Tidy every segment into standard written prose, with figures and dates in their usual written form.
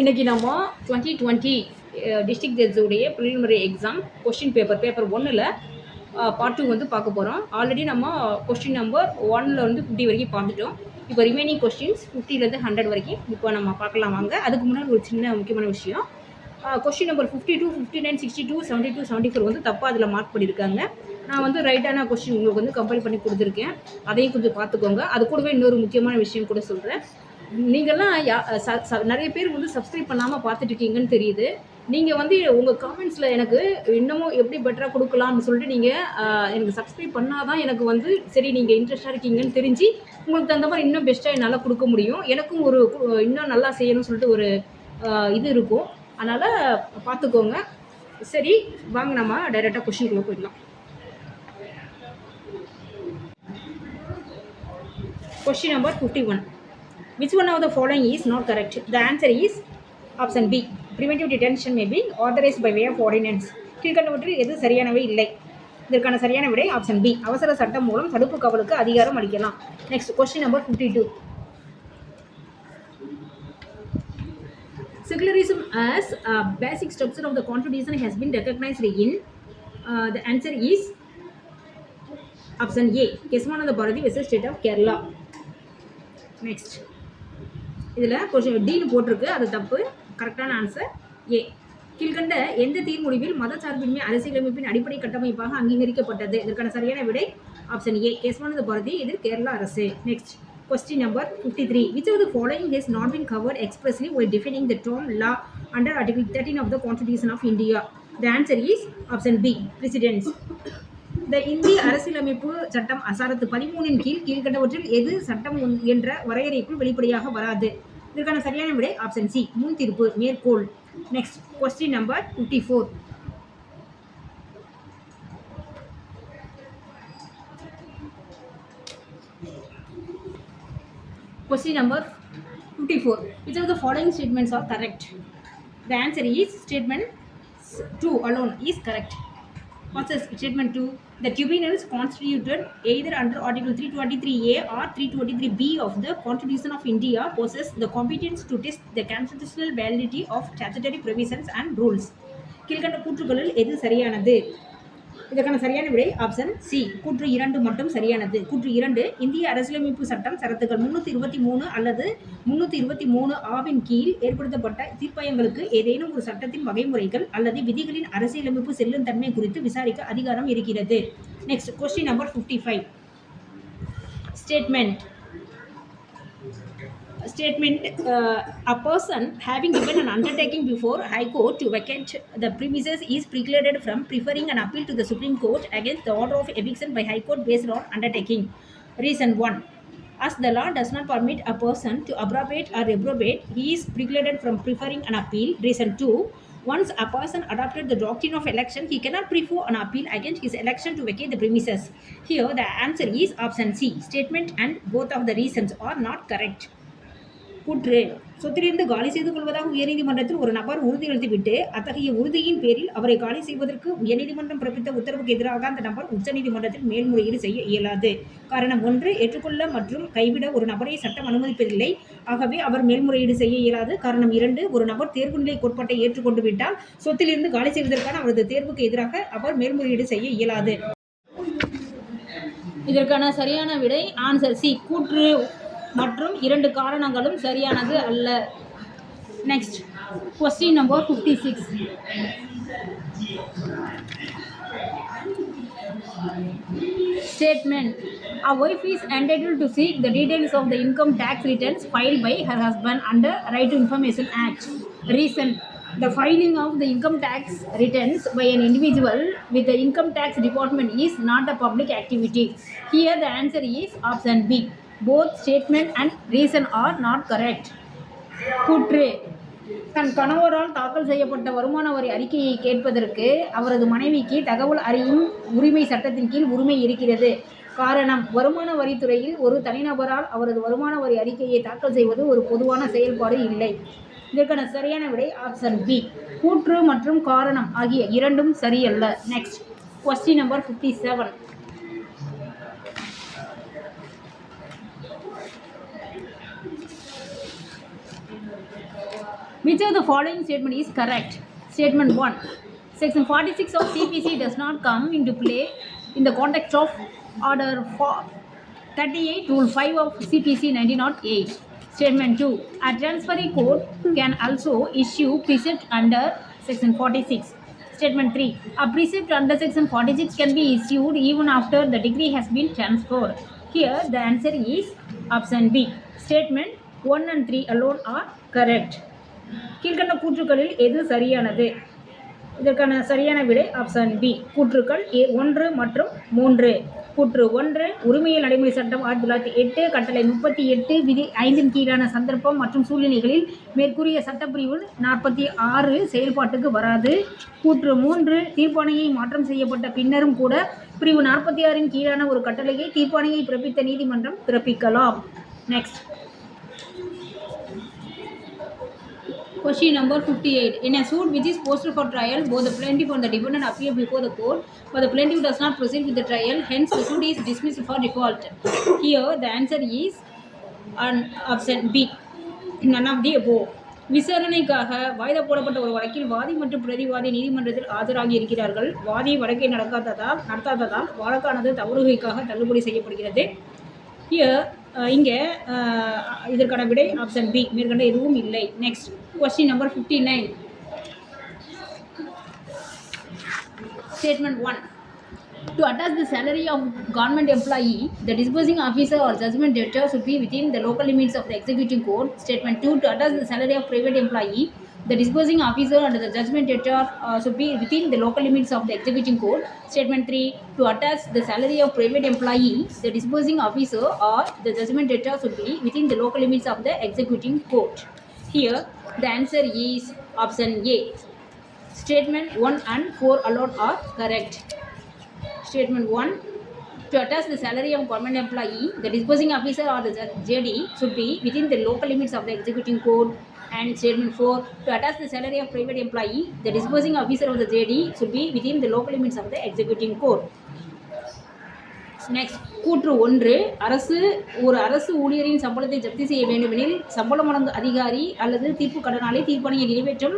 இன்றைக்கி நம்ம 2020 டிஸ்ட்ரிக்ட் ஜட்ஜுடைய ப்ரிலிமினரி எக்ஸாம் கொஸ்டின் பேப்பர் 1ல் பார்ட் 2 வந்து பார்க்க போகிறோம். ஆல்ரெடி நம்ம கொஸ்டின் நம்பர் 1ல் வந்து 50 வரைக்கும் பார்த்துட்டோம். இப்போ ரிமைனிங் கொஸ்டின்ஸ் 50லேருந்து 100 வரைக்கும் இப்போ நம்ம பார்க்கலாம் வாங்க. அதுக்கு முன்னாடி ஒரு சின்ன முக்கியமான விஷயம், கொஸ்டின் நம்பர் 52, 59, 62, 72, 74 வந்து தப்பாக அதில் மார்க் பண்ணியிருக்காங்க. நான் வந்து ரைட்டான கொஸ்டின் உங்களுக்கு வந்து கம்பைல் பண்ணி கொடுத்துருக்கேன், அதையும் கொஞ்சம் பார்த்துக்கோங்க. அது கூடவே இன்னொரு முக்கியமான விஷயம் கூட சொல்கிறேன். நீங்கள்லாம் நிறைய பேர் வந்து சப்ஸ்கிரைப் பண்ணாமல் பார்த்துட்ருக்கீங்கன்னு தெரியுது. நீங்கள் வந்து உங்கள் காமெண்ட்ஸில் எனக்கு இன்னமும் எப்படி பெட்டராக கொடுக்கலாம்னு சொல்லிட்டு நீங்கள் எனக்கு சப்ஸ்கிரைப் பண்ணால் தான் எனக்கு வந்து சரி நீங்கள் இன்ட்ரெஸ்ட்டாக இருக்கீங்கன்னு தெரிஞ்சு உங்களுக்கு தகுந்த மாதிரி இன்னும் பெஸ்ட்டாக என்னால் கொடுக்க முடியும். எனக்கும் ஒரு இன்னும் நல்லா செய்யணும்னு சொல்லிட்டு ஒரு இது இருக்கும். அதனால் பார்த்துக்கோங்க. சரி வாங்க நம்ம டைரெக்டாக கொஸ்டினுக்குள்ளே போயிடலாம். Question number 51. Which one of the following is not correct? The answer is option B. Preventive detention may be authorized by way of ordinance. கீழ்கண்டவற்றில் எது சரியானவை இல்லை? இதற்கான சரியான விடை ஆப்ஷன் பி. அவசர சட்டம் மூலம் தடுப்பு காவலுக்கு அதிகாரம் அளிக்கலாம். Next question number 52. Secularism as a basic structure of the constitution has been recognized in the answer is option A. Kesmananda Bharati versus State of Kerala. Next இதில் கொஸ்டின் டின்னு போட்டிருக்கு, அது தப்பு. கரெக்டான ஆன்சர் ஏ. கீழ்கண்ட எந்த தீர்முடிவில் மதச்சார்பின்மை அரசியலமைப்பின் அடிப்படை கட்டமைப்பாக அங்கீகரிக்கப்பட்டது? இதற்கான சரியான விடை ஆப்ஷன் ஏ. கேசவானந்த பாரதி, இது கேரளா அரசு. Next question number 53. Which of the following has not been covered expressly while defining the term law under Article 13 of the Constitution of India? The answer is option B. Precedents. இந்த இந்திய அரசியலமைப்பு சட்டம் அசாரத்து 13 கீழ் கீழ்கண்டவற்றில் எது சட்டம் என்ற வரையறைக்குள் வெளிப்படையாக வராது? இதற்கான சரியான விடை ஆப்ஷன் சி. முன் தீர்ப்பு, மேற்கோள். Next question number 54. Question number 54. Which of the following statements are correct? The answer is statement 2 alone is correct. What's the statement 2? The tribunals constituted either under Article 323A or 323B of the Constitution of India possess the competence to test the constitutional validity of statutory provisions and rules. கீழ்கண்ட கூற்றுகளில் எது சரியானது? இதற்கான சரியான விடை option C. கூற்று 2 மட்டும் சரியானது. கூற்று 2, இந்திய அரசியலமைப்பு சட்டம் சரத்துக்கள் 323 அல்லது 323 ஆவின் கீழ் ஏற்படுத்தப்பட்ட தீர்ப்பாயங்களுக்கு ஏதேனும் ஒரு சட்டத்தின் வகைமுறைகள் அல்லது விதிகளின் அரசியலமைப்பு செல்லும் தன்மை குறித்து விசாரிக்க அதிகாரம் இருக்கிறது. Next question number 55. Statement a person having given an undertaking before High Court to vacate the premises is precluded from preferring an appeal to the Supreme Court against the order of eviction by High Court based on undertaking. Reason 1. As the law does not permit a person to abrogate or reprobate, he is precluded from preferring an appeal. Reason 2. Once a person adopted the doctrine of election, he cannot prefer an appeal against his election to vacate the premises. Here the answer is option C. Statement and both of the reasons are not correct. கூற்று, சொத்திலிருந்து காலி செய்து கொள்வதாக உயர்நீதிமன்றத்தில் ஒரு நபர் உறுதி அளித்துவிட்டு அத்தகைய உறுதியின் பேரில் அவரை காலி செய்வதற்கு உயர்நீதிமன்றம் பிறப்பித்த உத்தரவுக்கு எதிராக அந்த நபர் உச்சநீதிமன்றத்தில் மேல்முறையீடு செய்ய இயலாது. காரணம் 1, ஏற்றுக்கொள்ள மற்றும் கைவிட ஒரு நபரை சட்டம் அனுமதிப்பதில்லை, ஆகவே அவர் மேல்முறையீடு செய்ய இயலாது. காரணம் 2, ஒரு நபர் தேர்வுநிலை கோட்பாட்டை ஏற்றுக்கொண்டு விட்டால் சொத்திலிருந்து காலி செய்வதற்கான அவரது தேர்வுக்கு எதிராக அவர் மேல்முறையீடு செய்ய இயலாது. இதற்கான சரியான விடை ஆன்சர் சி. கூற்று மற்றும் 2 காரணங்களும் சரியானது அல்ல. Next question number 56. Statement. A wife is entitled to seek the details of the income tax returns filed by her husband under Right to Information Act. Reason. The filing of the income tax returns by an individual with the income tax department is not a public activity. Here the answer is option B. Both statement and reason are not correct. கூற்று, தன் கணவரால் தாக்கல் செய்யப்பட்ட வருமான வரி அறிக்கையை கேட்பதற்கு அவரது மனைவிக்கு தகவல் அறியும் உரிமை சட்டத்தின் கீழ் உரிமை இருக்கிறது. காரணம், வருமான வரித்துறையில் ஒரு தனிநபரால் அவரது வருமான வரி அறிக்கையை தாக்கல் செய்வது ஒரு பொதுவான செயல்பாடு இல்லை. இதற்கான சரியான விடை ஆப்ஷன் பி. கூற்று மற்றும் காரணம் ஆகிய 2ம் சரியல்ல. Next question number 57. Which of the following statement is correct? Statement 1. Section 46 of CPC does not come into play in the context of Order 38, Rule 5 of CPC 1908. Statement 2. A transferee court can also issue precept under Section 46. Statement 3. A precept under Section 46 can be issued even after the degree has been transferred. Here the answer is option B. Statement 1 and 3 alone are correct. கீழ்கண்ட கூற்றுக்களில் எது சரியானது? இதற்கான சரியான விடை option B. கூற்றுக்கள் 1 மற்றும் 3. கூற்று 1, உரிமையியல் நடைமுறை சட்டம் 1908 கட்டளை 38 விதி 5 கீழான சந்தர்ப்பம் மற்றும் சூழ்நிலைகளில் மேற்கூறிய சட்டப்பிரிவு 46 செயல்பாட்டுக்கு வராது. கூற்று 3, தீர்ப்பாணையை மாற்றம் செய்யப்பட்ட பின்னரும் கூட பிரிவு 46 கீழான ஒரு கட்டளையை தீர்ப்பாணையை பிறப்பித்த நீதிமன்றம் பிறப்பிக்கலாம். Next Question number 58. In a suit which is posted for trial, both the plaintiff and the defendant appear before the court, but the plaintiff does not proceed with the trial, hence the suit is dismissed for default. Here the answer is option B. None of the above. விசாரணைக்காக வாய்தா போடப்பட்ட ஒரு வழக்கில் வாதி மற்றும் பிரதிவாதி நீதிமன்றத்தில் ஆஜராகி இருக்கிறார்கள். வாதி வழக்கை நடத்தாததால் வழக்கானது தவறுகைக்காக தள்ளுபடி செய்யப்படுகிறது. இங்கே இதற்கான விடை ஆப்ஷன் பி. மேற்கண்ட எதுவும் இல்லை. Next question number 59. Statement 1. To attach the salary of government employee, the disbursing officer or judgment debtor should be within the local limits of the executing court. Statement 2. To attach the salary of private employee, the disbursing officer and the judgment debtor should be within the local limits of the executing court. Statement 3. To attach the salary of private employee, the disbursing officer or the judgment debtor should be within the local limits of the executing court. Here the answer is option A. Statement 1 and 4 alone are correct. Statement 1. To attach the salary of government employee, the disbursing officer or the JD should be within the local limits of the executing court. And statement 4. To attach the salary of private employee, the disbursing officer of the JD should be within the local limits of the executing court. Next, கூற்று 1. அரசு ஊழியரின் சம்பளத்தை ஜப்தி செய்ய வேண்டுமெனில் சம்பளம் வழங்கும் அதிகாரி அல்லது தீர்ப்பு கடனாளி தீர்ப்பணையை நிறைவேற்றும்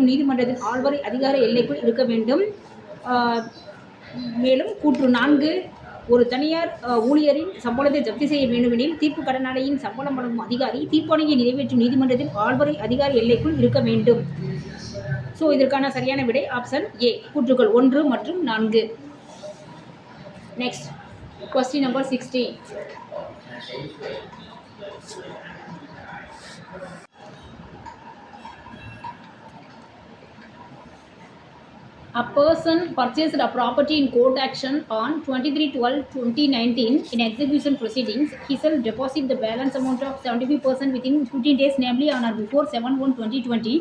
நீதிமன்றத்தின் ஆள்வரை அதிகார எல்லைக்குள் இருக்க வேண்டும். மேலும் கூற்று 4. ஒரு தனியார் ஊழியரின் சம்பளத்தை ஜப்தி செய்ய வேண்டுமெனில் தீர்ப்பு கடனாளியின் சம்பளம் வழங்கும் அதிகாரி தீர்ப்பாணையை நிறைவேற்றும் நீதிமன்றத்தின் ஆள்வரை அதிகார எல்லைக்குள் இருக்க வேண்டும். ஸோ இதற்கான சரியான விடை ஆப்ஷன் ஏ. கூற்றுக்கள் 1 மற்றும் 4. Next question number 60. A person purchased a property in court action on 23/12/2019 in execution proceedings. He shall deposit the balance amount of 75% within 15 days, namely on or before 7/1/2020,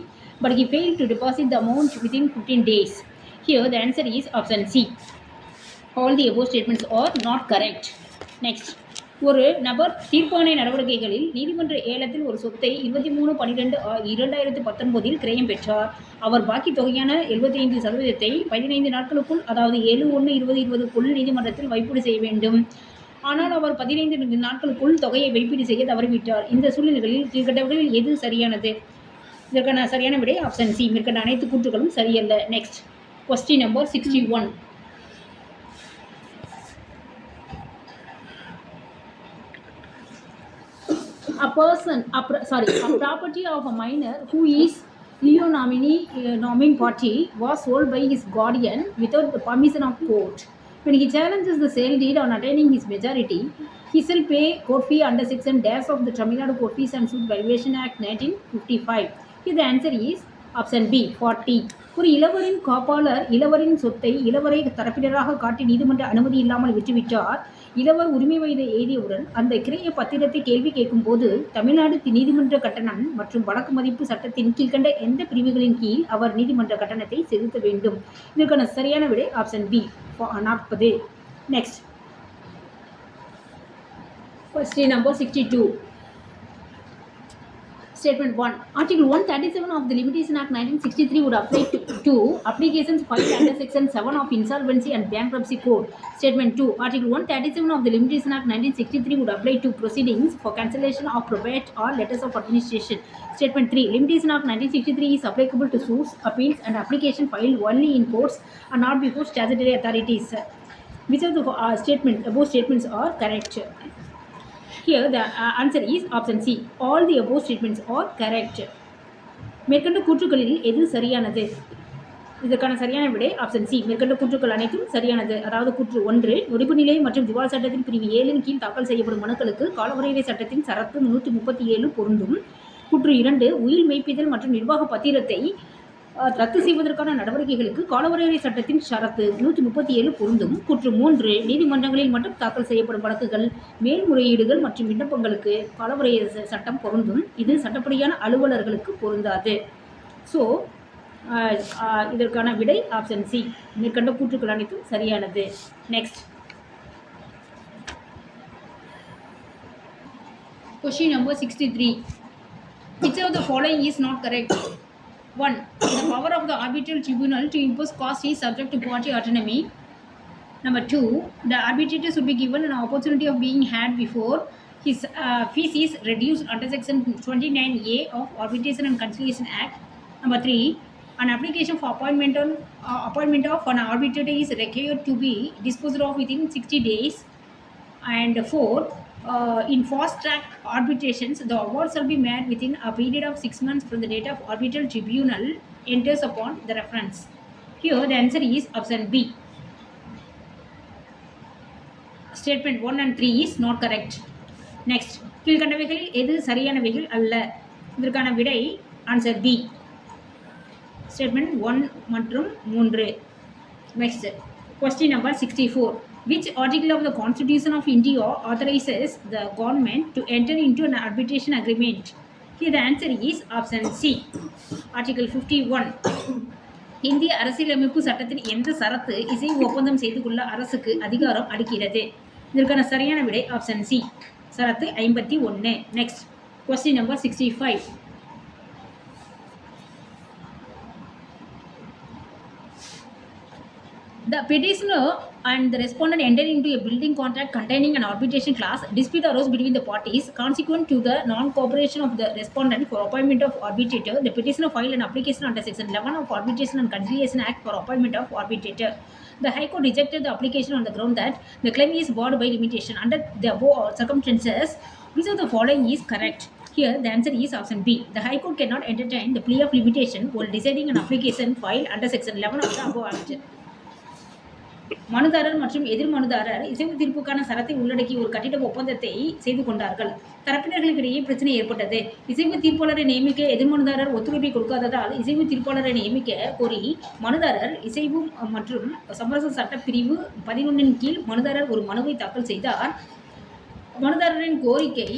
but he failed to deposit the amount within 15 days. Here the answer is option C. All the above statements are not correct. Next, ஒரு நபர் தீர்ப்பாணை நடவடிக்கைகளில் நீதிமன்ற ஏலத்தில் ஒரு சொத்தை 23/12/2019 கிரயம் பெற்றார். அவர் பாக்கி தொகையான 75% 15 நாட்களுக்குள், அதாவது 7/1/2020க்குள் நீதிமன்றத்தில் வைப்பீடு செய்ய வேண்டும். ஆனால் அவர் 15 நாட்களுக்குள் தொகையை வைப்பீடு செய்ய தவறிவிட்டார். இந்த சூழ்நிலைகளில் கீழ்கண்டவர்களில் எது சரியானது? இதற்கான சரியான விடை ஆப்ஷன் சி. மேற்கண்ட அனைத்து கூற்றுகளும் சரியல்ல. Next question number 61. A property of a minor who is leo nominee party was sold by his guardian without the permission of court. When he challenges the sale deed on attaining his majority, he shall pay court fee under section dash of the Tamil Nadu Court Fees and Suit Valuation Act 1955. Here the answer is option B. 40. ஒரு இளவரின் காப்பாளர் இளவரின் சொத்தை இளவரை தரப்பினராக காட்டி நீதிமன்ற அனுமதி இல்லாமல் விற்றுவிட்டார். இளவர் உரிமை வயதை எழுதியவுடன் அந்த கிரைய பத்திரத்தை கேள்வி கேட்கும் போது தமிழ்நாடு நீதிமன்ற கட்டணம் மற்றும் வழக்கு மதிப்பு சட்டத்தின் கீழ்கண்ட எந்த பிரிவுகளின் கீழ் அவர் நீதிமன்ற கட்டணத்தை செலுத்த வேண்டும்? இதற்கான சரியான விடை option B. 40. Next question number 62. Statement 1. Article 137 of the Limitation Act 1963 would apply to applications filed under Section 7 of Insolvency and Bankruptcy Code. Statement 2. Article 137 of the Limitation Act 1963 would apply to proceedings for cancellation of probate or letters of administration. Statement 3. Limitation Act 1963 is applicable to suits, appeals, and applications filed only in courts and not before statutory authorities. Which of the above statements are correct? Here the answer is option C. All the above statements are correct. மேற்கண்ட கூற்றுக்களில் எது சரியானது? இதற்கான சரியான விடை option C. மேற்கண்ட கூற்றுக்கள் அனைத்தும் சரியானது. அதாவது கூற்று 1, நொடிப்பு நிலை மற்றும் திவால் சட்டத்தின் பிரிவு 7 கீழ் தாக்கல் செய்யப்படும் மனுக்களுக்கு காலவரையறை சட்டத்தின் சரத்து 337 பொருந்தும். கூற்று 2, உயில் மெய்ப்பித்தல் மற்றும் நிர்வாக பத்திரத்தை ரத்து செய்வதற்கான நடவடிக்கைகளுக்கு காலவரையறை சட்டத்தின் ஷரத்து 137 பொருந்தும். கூற்று 3, நீதிமன்றங்களில் மட்டும் தாக்கல் செய்யப்படும் வழக்குகள், மேல்முறையீடுகள் மற்றும் விண்ணப்பங்களுக்கு காலவரையறை சட்டம் பொருந்தும். இது சட்டப்படியான அலுவலர்களுக்கு பொருந்தாது. ஸோ இதற்கான விடை ஆப்ஷன் சி. மேற்கண்ட கூற்றுக்கள் அனைத்தும் சரியானது. Next question number 63. Which of the following is not correct? 1. The power of the arbitral tribunal to impose cost is subject to party autonomy. Number 2. The arbitrator should be given an opportunity of being heard before his fees is reduced under Section 29A of Arbitration and Conciliation Act. Number 3. An application for appointment of an arbitrator is required to be disposed of within 60 days. And 4. In fast-track arbitrations, the award shall be made within a period of 6 months from the date of arbitral tribunal enters upon the reference. Here, the answer is option B. Statement 1 and 3 is not correct. Next, கீழ்கண்டவைகளில் எது சரியானவைகள் அல்ல? இதற்கான விடை answer B. Statement 1 மற்றும் 3. Next, question number 64. Which article of the Constitution of India authorizes the government to enter into an arbitration agreement? Here the answer is option C. Article 51. இந்திய அரசியலமைப்பு சட்டத்தின் எந்த சரத்து இசை ஒப்பந்தம் செய்து கொள்ள அரசுக்கு அதிகாரம் அளிக்கிறது? இதற்கான சரியான விடை option C. Sarath 51. Next question number 65. The petitioner and the respondent entered into a building contract containing an arbitration clause. Dispute arose between the parties. Consequent to the non-cooperation of the respondent for appointment of arbitrator, the petitioner filed an application under Section 11 of Arbitration and Conciliation Act for appointment of arbitrator. The High Court rejected the application on the ground that the claim is barred by limitation. Under the above circumstances, which of the following is correct? Here, the answer is option B. The High Court cannot entertain the plea of limitation while deciding an application filed under Section 11 of the above Act. மனுதாரர் மற்றும் எதிர் மனுதாரர் இசைவு தீர்ப்புக்கான சரத்தை உள்ளடக்கி ஒரு கட்டிட ஒப்பந்தத்தை செய்து கொண்டார்கள். தரப்பினர்களுக்கிடையே பிரச்சனை ஏற்பட்டது. இசைவு தீர்ப்பாளரை நியமிக்க எதிர் மனுதாரர் ஒத்துழைப்பை கொடுக்காததால் இசைவு தீர்ப்பாளரை நியமிக்க கோரி மனுதாரர் இசைவு மற்றும் சமரச சட்ட பிரிவு 11 கீழ் மனுதாரர் ஒரு மனுவை தாக்கல் செய்தார். மனுதாரரின் கோரிக்கை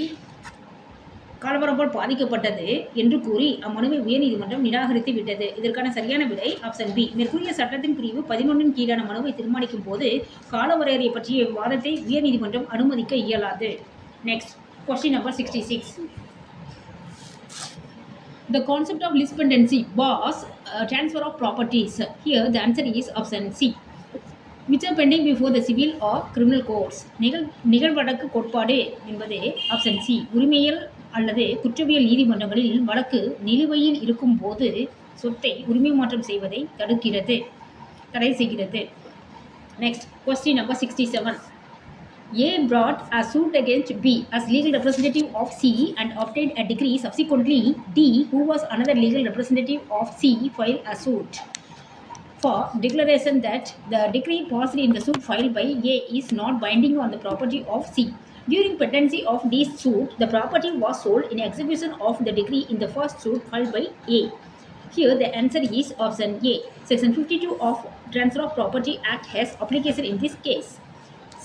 காலவரம்பால் பாதிக்கப்பட்டது என்று கூறி அம்மனுவை உயர்நீதிமன்றம் நிராகரித்து விட்டது. இதற்கான சரியான விடை ஆப்ஷன் பி. மேற்கூறிய சட்டத்தின் பிரிவு 11 கீழான மனுவை தீர்மானிக்கும் போது காலவரையறை பற்றிய விவாதத்தை உயர்நீதிமன்றம் அனுமதிக்க இயலாது. Next question number 66. The concept of lispendency was transfer of properties. Here the answer is option C. Which are pending before the civil or criminal courts. நிகழ்வழக்கு கோட்பாடு என்பது ஆப்ஷன் சி. உரிமையல் அல்லது குற்றவியல் நீதிமன்றங்களில் வழக்கு நிலுவையில் இருக்கும் போது சொத்தை உரிமை மாற்றம் செய்வதை தடை செய்கிறது. Next question number 67. A brought a suit against B as legal representative of C and obtained a decree. Subsequently, D, who was another legal representative of C, filed a suit for declaration that the decree passed in the suit filed by A is not binding on the property of C. During pendency of this suit, the property was sold in execution of the decree in the first suit filed by A. Here the answer is option A. Section 52 of Transfer of Property Act has application in this case.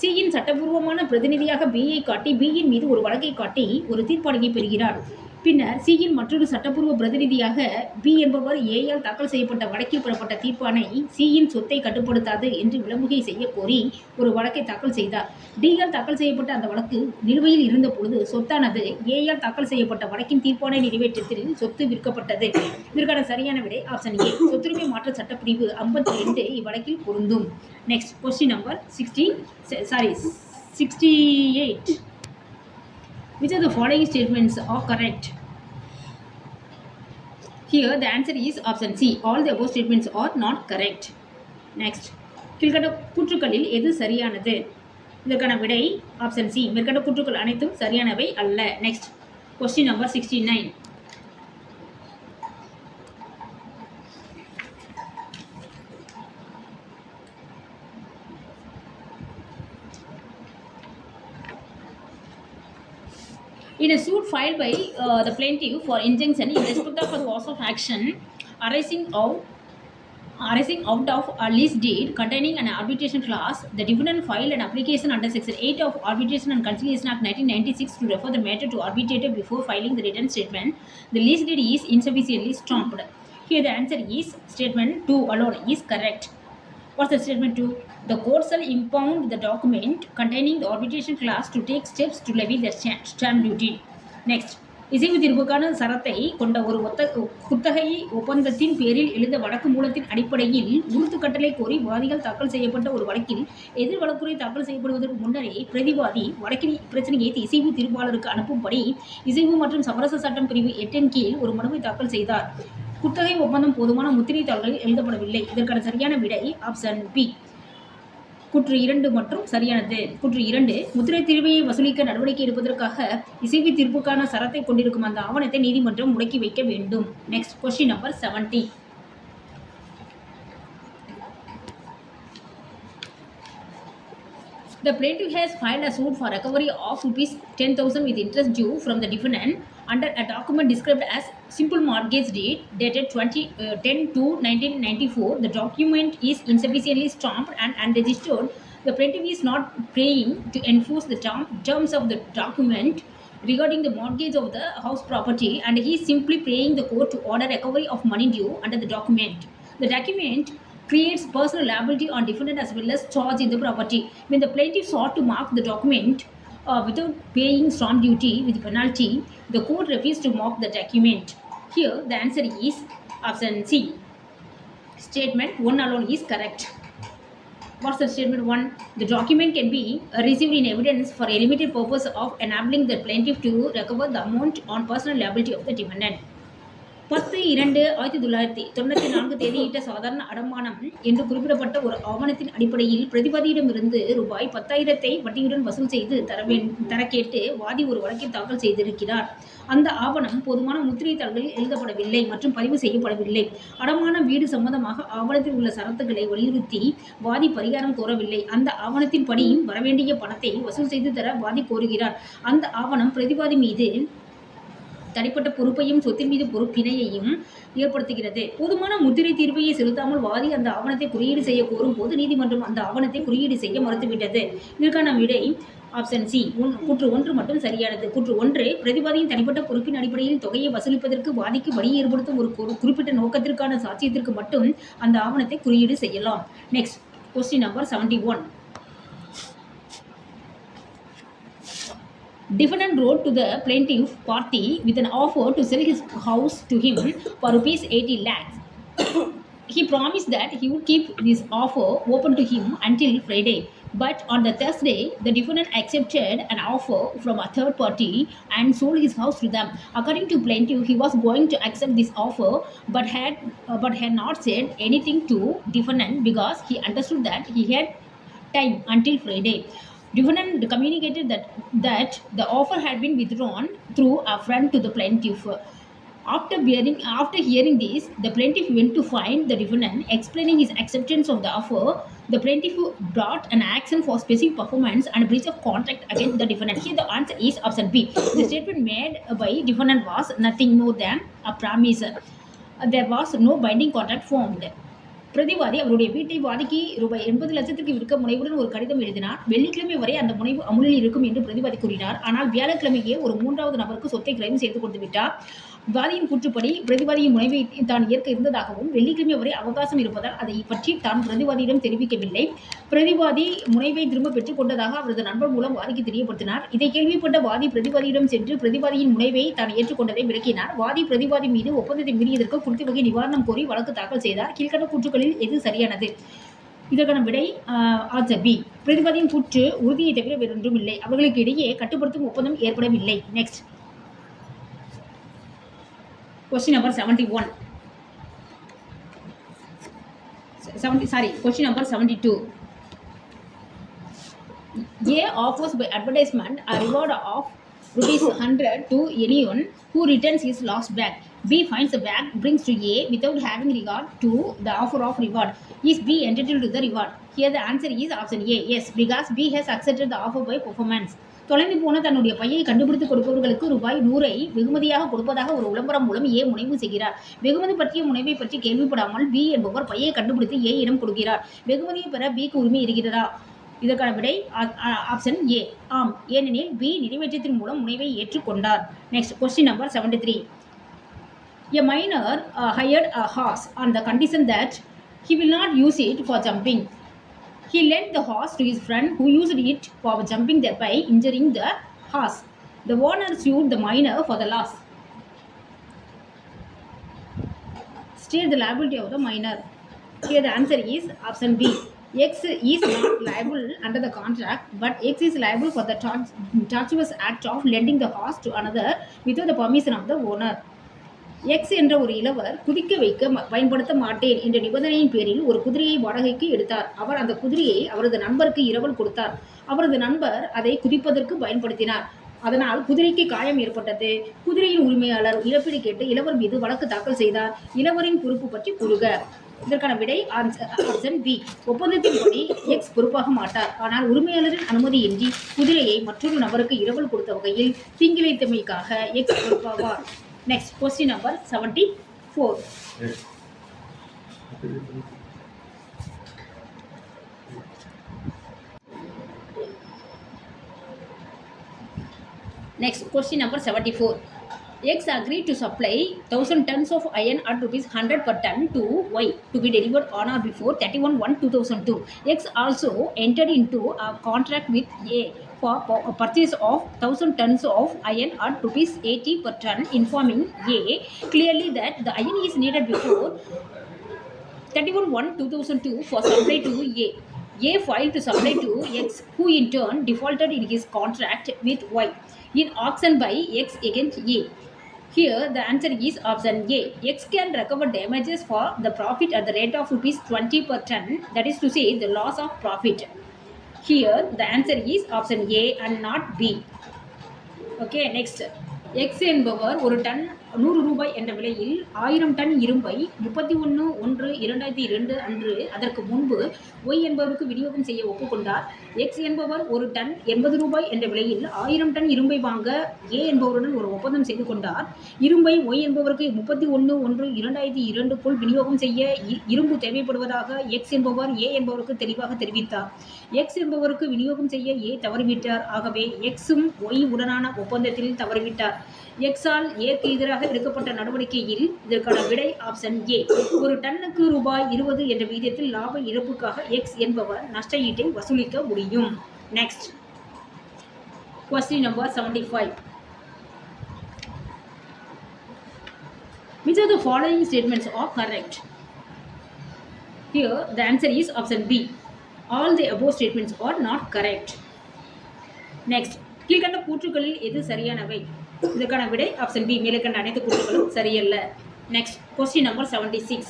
C இன் சட்டபூர்வமான பிரதிநிதியாக B ஐ காட்டி B இன் மீது ஒரு வழக்கை காட்டி ஒரு தீர்ப்பாணையை பெறுகிறார். பின்னர் சியின் மற்றொரு சட்டப்பூர்வ பிரதிநிதியாக பி என்பவர் ஏயால் தாக்கல் செய்யப்பட்ட வழக்கில் பெறப்பட்ட தீர்ப்பானை சியின் சொத்தை கட்டுப்படுத்தாது என்று விளம்புகை செய்ய கோரி ஒரு வழக்கை தாக்கல் செய்தார். டியால் தாக்கல் செய்யப்பட்ட அந்த வழக்கு நிலுவையில் இருந்த பொழுது சொத்தானது ஏயால் தாக்கல் செய்யப்பட்ட வழக்கின் தீர்ப்பானை நிறைவேற்றத்தில் சொத்து விற்கப்பட்டது. இதற்கான சரியான விடை ஆப்ஷன் ஏ. சொத்துரிமை மாற்ற சட்டப்பிரிவு 52 இவ்வழக்கில் பொருந்தும். Next question number 68. Which of the following statements are correct? Here the answer is option C. All the above statements are not correct. Next, கீழ்கண்ட கூற்றுக்களில் எது சரியானது? இதற்கான விடை ஆப்ஷன் சி. மேற்கண்ட கூற்றுக்கள் அனைத்தும் சரியானவை அல்ல. Next question number 69. In a suit filed by the plaintiff for injunction in respect of a cause of action arising out of a lease deed containing an arbitration clause, the defendant filed an application under Section 8 of Arbitration and Conciliation Act 1996 to refer the matter to arbitrator before filing the written statement. The lease deed is insufficiently stamped. Here the answer is statement 2 alone is correct. What's the statement 2? The court shall impound the document containing the arbitration clause to take steps to levy the stamp duty. Next, இசைவு தீர்ப்புக்கான சரத்தை கொண்ட ஒரு குத்தகை ஒப்பந்தத்தின் பேரில் எழுந்த வழக்கு மூலத்தின் அடிப்படையில் உறுத்து கட்டளை கோரி வாதிகள் தாக்கல் செய்யப்பட்ட ஒரு வழக்கில் எதிர் வழக்குரை தாக்கல் செய்யப்படுவதற்கு முன்னரே பிரதிவாதி வழக்கின் பிரச்சனையை இசைவு தீர்ப்பாளருக்கு அனுப்பும்படி இசைவு மற்றும் சமரச சட்டம் பிரிவு 8 கீழ் ஒரு மனுவை தாக்கல் செய்தார். குத்தகை ஒப்பந்தம் போதுமான முத்திரை தாள்களில் எழுதப்படவில்லை. இதற்கான சரியான விடை ஆப்ஷன் பி. கூற்று 2 மற்றும் சரியானது. கூற்று 2, முத்திரை தீர்வையை வசூலிக்க நடவடிக்கை எடுப்பதற்காக இசைவு தீர்ப்புக்கான சரத்தை கொண்டிருக்கும் அந்த ஆவணத்தை நீதிமன்றம் முடக்கி வைக்க வேண்டும். Next question number 70. The plaintiff has filed a suit for recovery of ₹10,000 with interest due from the defendant under a document described as simple mortgage deed dated 10/2/1994. The document is insufficiently stamped and unregistered. The plaintiff is not praying to enforce the terms of the document regarding the mortgage of the house property, and he is simply praying the court to order recovery of money due under the document. The document creates personal liability on defendant as well as charge in the property. When the plaintiff sought to mark the document without paying stamp duty with penalty, the court refused to mark the document. Here the answer is option C. Statement 1 alone is correct. What's the statement 1? The document can be received in evidence for a limited purpose of enabling the plaintiff to recover the amount on personal liability of the defendant. 10/2/1994 தேதியிட்ட சாதாரண அடமானம் என்று குறிப்பிடப்பட்ட ஒரு ஆவணத்தின் அடிப்படையில் பிரதிவாதியிடமிருந்து ₹10,000 வட்டியுடன் வசூல் செய்து தர கேட்டு வாதி ஒரு வழக்கை தாக்கல் செய்திருக்கிறார். அந்த ஆவணம் போதுமான முத்திரை தாள்களில் எழுதப்படவில்லை மற்றும் பதிவு செய்யப்படவில்லை. அடமான வீடு சம்பந்தமாக ஆவணத்தில் உள்ள சரத்துக்களை வலியுறுத்தி வாதி பரிகாரம் கோரவில்லை. அந்த ஆவணத்தின்படி வரவேண்டிய பணத்தை வசூல் செய்து தர வாதி கோருகிறார். அந்த ஆவணம் பிரதிவாதி மீது தனிப்பட்ட பொறுப்பையும் சொத்தின் மீது பொறுப்பினையையும் ஏற்படுத்துகிறது. போதுமான முத்திரை தீர்வையை செலுத்தாமல் வாதி அந்த ஆவணத்தை குறியீடு செய்ய கோரும் போது நீதிமன்றம் அந்த ஆவணத்தை குறியீடு செய்ய மறுத்துவிட்டது. இதற்கான விடை ஆப்ஷன் சி. கூற்று 1 மட்டும் சரியானது. கூற்று 1, பிரதிவாதியின் தனிப்பட்ட பொறுப்பின் அடிப்படையில் தொகையை வசூலிப்பதற்கு வாதிக்கு வழி ஏற்படுத்தும் ஒரு குறிப்பிட்ட நோக்கத்திற்கான சாட்சியத்திற்கு மட்டும் அந்த ஆவணத்தை குறியீடு செய்யலாம். Next question number 71. Defendant wrote to the plaintiff party with an offer to sell his house to him for ₹80 lakhs. He promised that he would keep this offer open to him until Friday. But on the Thursday, the defendant accepted an offer from a third party and sold his house to them. According to plaintiff, he was going to accept this offer but had not said anything to defendant because he understood that he had time until Friday. Defendant communicated that the offer had been withdrawn through a friend to the plaintiff. After hearing this, the plaintiff went to find the defendant, explaining his acceptance of the offer. The plaintiff brought an action for specific performance and breach of contract against the defendant. Here the answer is option B. The statement made by defendant was nothing more than a promise. There was no binding contract formed. பிரதிவாதி அவருடைய வீட்டை வாதிக்கு ரூபாய் 80 லட்சத்திற்கு விற்க முனைவுடன் ஒரு கடிதம் எழுதினார். வெள்ளிக்கிழமை வரை அந்த முனைவு அமுலில் இருக்கும் என்று பிரதிவாதி கூறினார். ஆனால் வியாழக்கிழமையே ஒரு 3வது நபருக்கு சொத்தை கிரைம் செய்து கொடுத்து விட்டார். வாதியின் கூற்றுப்படி பிரதிவாதியின் முனைவை தான் ஏற்க இருந்ததாகவும் வெள்ளிக்கிழமை வரை அவகாசம் இருப்பதால் அதை பற்றி தான் பிரதிவாதியிடம் தெரிவிக்கவில்லை. பிரதிவாதி முனைவை திரும்ப பெற்றுக் கொண்டதாக அவரது நண்பர் மூலம் வாதிக்கு தெரியப்படுத்தினார். இதை கேள்விப்பட்ட வாதி பிரதிவாதியிடம் சென்று பிரதிவாதியின் முனைவை தான் ஏற்றுக்கொண்டதை விளக்கினார். வாதி பிரதிவாதி மீது ஒப்பந்தத்தை மீறியதற்கு குறித்த வகை நிவாரணம் கோரி வழக்கு தாக்கல் செய்தார். கீழ்கண்ட கூற்றுகளில் எது சரியானது? இதற்கான விடை ஆன்சர் பி. பிரதிவாதியின் கூற்று உறுதியை தவிர வேறொன்றும் இல்லை. அவர்களுக்கு இடையே கட்டுப்படுத்தும் ஒப்பந்தம் ஏற்படவில்லை. Next question number 71. Question number 72. A offers by advertisement a reward of ₹100 to anyone who returns his lost bag. B finds the bag, brings to A without having regard to the offer of reward. Is B entitled to the reward? Here the answer is option A. Yes, because B has accepted the offer by performance. தொலைந்து போன தன்னுடைய பையை கண்டுபிடித்து கொடுப்பவர்களுக்கு ரூபாய் 100 வெகுமதியாக கொடுப்பதாக ஒரு விளம்பரம் மூலம் ஏ முனைவு செய்கிறார். வெகுமதி பற்றிய முனைவை பற்றி கேள்விப்படாமல் பி என்பவர் பையை கண்டுபிடித்து ஏ இடம் கொடுக்கிறார். வெகுமதியை பெற பிக்கு உரிமை இருக்கிறதா? இதற்கான விடை ஆப்ஷன் ஏ. ஆம், ஏனெனில் பி நிறைவேற்றத்தின் மூலம் முனைவை ஏற்றுக்கொண்டார். Next question number 73. A miner hired a horse on the condition that he will not use it for jumping. He lent the horse to his friend who used it for jumping, thereby injuring the horse. The owner sued the miner for the loss. State the liability of the miner. Here the answer is option B. X is not liable under the contract, but X is liable for the tortuous act of lending the horse to another without the permission of the owner. X என்ற ஒரு இளவர் குதிக்க வைக்க பயன்படுத்த மாட்டேன் என்ற நிபந்தனையின் பேரில் ஒரு குதிரையை வாடகைக்கு எடுத்தார். அவர் அந்த குதிரையை அவரது நண்பருக்கு இரவல் கொடுத்தார். அவரது நண்பர் அதை குதிப்பதற்கு பயன்படுத்தினார். அதனால் குதிரைக்கு காயம் ஏற்பட்டது. குதிரையின் உரிமையாளர் இழப்பீடு கேட்டு இளவர் மீது வழக்கு தாக்கல் செய்தார். இளவரின் பொறுப்பு பற்றி கூறுக. இதற்கான விடை ஆப்ஷன் பி. ஒப்பந்தத்தின்படி எக்ஸ் பொறுப்பாக மாட்டார். ஆனால் உரிமையாளரின் அனுமதியின்றி குதிரையை மற்றொரு நபருக்கு இரவல் கொடுத்த வகையில் தீங்கிழைத்தமைக்காக X பொறுப்பாவார். Next, question number 74. Yes. Next, question number 74. X agreed to supply 1000 tons of iron at ₹100 per ton to Y to be delivered on or before 31/1/2002. X also entered into a contract with A for purchase of 1000 tons of iron at ₹80 per ton, informing A clearly that the iron is needed before 31/1/2002 for supply to A. A filed to supply to X, who in turn defaulted in his contract with Y in auction by X against A. Here the answer is option A. X can recover damages for the profit at the rate of ₹20 per ton, that is to say the loss of profit. Here the answer is option A and not B. Okay, next. X என்பவர் ஒரு ton ₹100 என்ற விலையில் 1000 ton இரும்பை 31/1/2002 அன்று அதற்கு முன்பு Y என்பவருக்கு விநியோகம் செய்ய ஒப்புக்கொண்டார். X என்பவர் ஒரு டன் ₹80 என்ற விலையில் 1000 டன் இரும்பை வாங்க A என்பவருடன் ஒரு ஒப்பந்தம் செய்து கொண்டார். இரும்பை Y என்பவருக்கு 31/1/2002க்குள் விநியோகம் செய்ய இரும்பு தேவைப்படுவதாக X என்பவர் A என்பவருக்கு தெளிவாக தெரிவித்தார். X என்பவருக்கு விநியோகம் செய்ய A தவறிவிட்டார். ஆகவே Xம் Y உடனான ஒப்பந்தத்தில் தவறிவிட்டார். எக்ஸால் ஏக்கு எதிராக எடுக்கப்பட்ட நடவடிக்கையில் இதற்கான விடை ஆப்ஷன் ஏ. ஒரு டன்னுக்கு ₹20 என்ற விகிதத்தில் லாப இழப்புக்காக எக்ஸ் என்பவர் நஷ்ட ஈட்டை வசூலிக்க முடியும். Next question number 75. Which of the following statements are correct? Here the answer is option B. All the above statements are not correct. Next, கீழ்கண்ட கூற்றுகளில் எது சரியானவை? இதற்கான விடை ஆப்ஷன் பி. மேற்கண்ட அனைத்து கூற்றுகளும் சரியல்ல. Next question number 76.